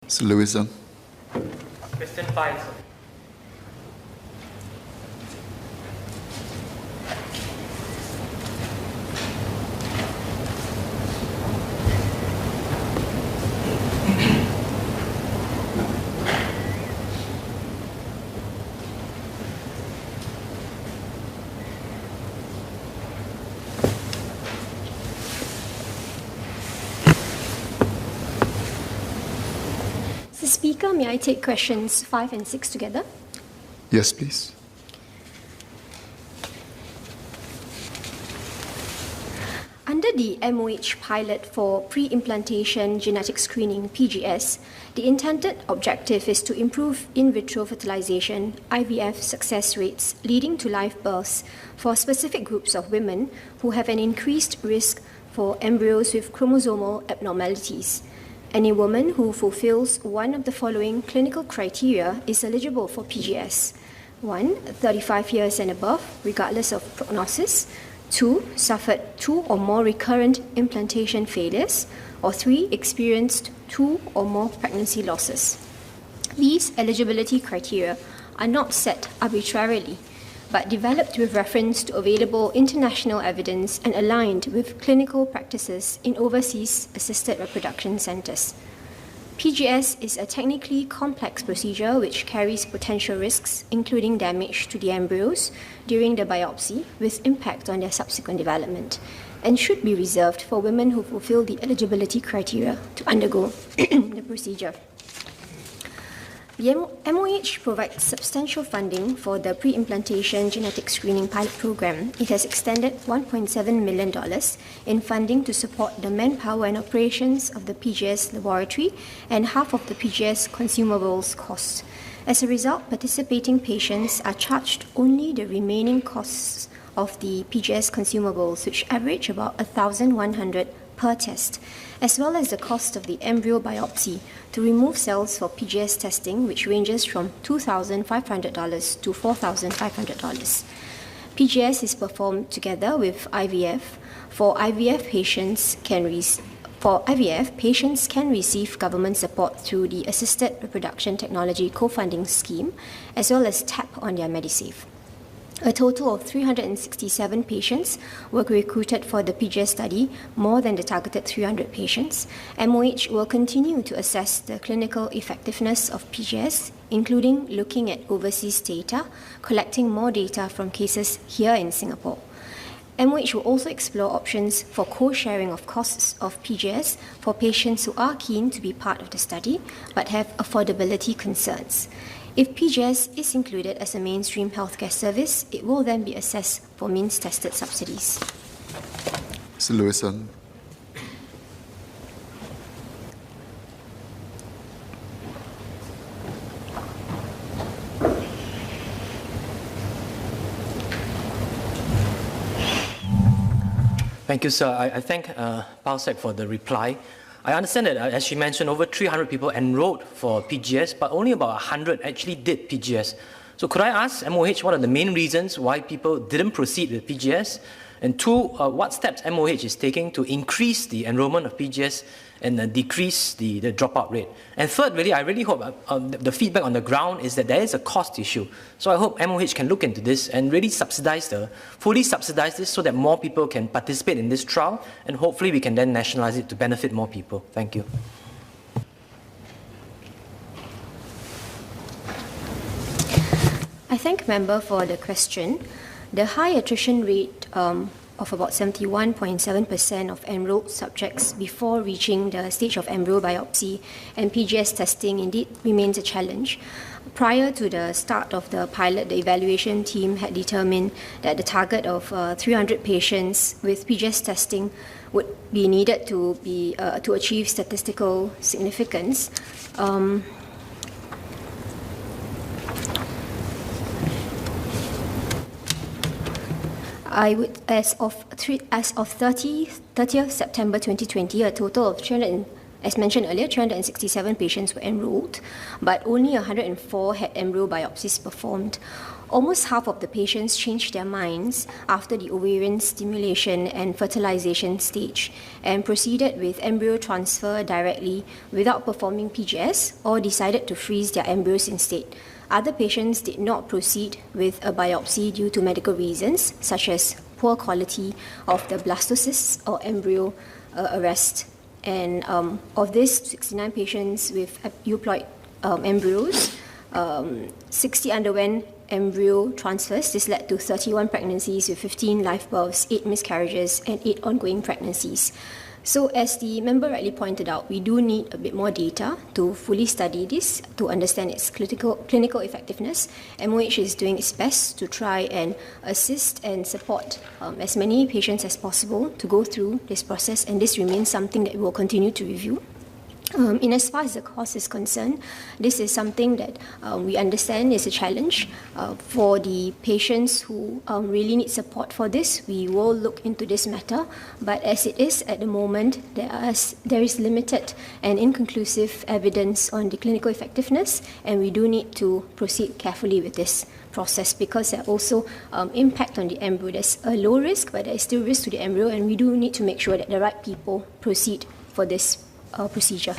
Mr. Lewison. Question 5, sir. Speaker, may I take questions 5 and 6 together? Yes, please. Under the MOH pilot for pre-implantation genetic screening, PGS, the intended objective is to improve in vitro fertilization, IVF success rates leading to live births for specific groups of women who have an increased risk for embryos with chromosomal abnormalities. Any woman who fulfills one of the following clinical criteria is eligible for PGS. 1, 35 years and above, regardless of prognosis. 2, suffered 2 or more recurrent implantation failures. Or 3, experienced 2 or more pregnancy losses. These eligibility criteria are not set arbitrarily, but developed with reference to available international evidence and aligned with clinical practices in overseas assisted reproduction centers. PGS is a technically complex procedure which carries potential risks, including damage to the embryos during the biopsy with impact on their subsequent development, and should be reserved for women who fulfill the eligibility criteria to undergo the procedure. The MOH provides substantial funding for the pre-implantation genetic screening pilot program. It has extended $1.7 million in funding to support the manpower and operations of the PGS laboratory and half of the PGS consumables costs. As a result, participating patients are charged only the remaining costs of the PGS consumables, which average about $1,100 per test, as well as the cost of the embryo biopsy to remove cells for PGS testing, which ranges from $2,500 to $4,500. PGS is performed together with IVF. For IVF, patients can receive government support through the Assisted Reproduction Technology Co-Funding Scheme, as well as tap on their Medisave. A total of 367 patients were recruited for the PGS study, more than the targeted 300 patients. MOH will continue to assess the clinical effectiveness of PGS, including looking at overseas data, collecting more data from cases here in Singapore. MOH will also explore options for co-sharing of costs of PGS for patients who are keen to be part of the study but have affordability concerns. If PGS is included as a mainstream healthcare service, it will then be assessed for means-tested subsidies. Mr. Lewison. Thank you, sir. I thank PALSEC for the reply. I understand that, as she mentioned, over 300 people enrolled for PGS, but only about 100 actually did PGS. So could I ask MOH what are the main reasons why people didn't proceed with PGS? And 2, what steps MOH is taking to increase the enrollment of PGS and decrease the dropout rate? And 3rd, really, I really hope the feedback on the ground is that there is a cost issue. So I hope MOH can look into this and really fully subsidize this so that more people can participate in this trial, and hopefully we can then nationalize it to benefit more people. Thank you. I thank member for the question. The high attrition rate of about 71.7% of enrolled subjects before reaching the stage of embryo biopsy and PGS testing indeed remains a challenge. Prior to the start of the pilot, the evaluation team had determined that the target of 300 patients with PGS testing would be needed to achieve statistical significance. As of 30th September 2020, a total of As mentioned earlier, 367 patients were enrolled, but only 104 had embryo biopsies performed. Almost half of the patients changed their minds after the ovarian stimulation and fertilization stage and proceeded with embryo transfer directly without performing PGS or decided to freeze their embryos instead. Other patients did not proceed with a biopsy due to medical reasons, such as poor quality of the blastocysts or embryo arrest. And of these 69 patients with euploid embryos, 60 underwent embryo transfers. This led to 31 pregnancies with 15 live births, 8 miscarriages, and 8 ongoing pregnancies. So as the member rightly pointed out, we do need a bit more data to fully study this, to understand its clinical effectiveness. MOH is doing its best to try and assist and support as many patients as possible to go through this process, and this remains something that we will continue to review. In as far as the cost is concerned, this is something that we understand is a challenge for the patients who really need support for this. We will look into this matter, but as it is at the moment, there is limited and inconclusive evidence on the clinical effectiveness, and we do need to proceed carefully with this process because there are also impact on the embryo. There's a low risk, but there is still risk to the embryo, and we do need to make sure that the right people proceed for this procedure.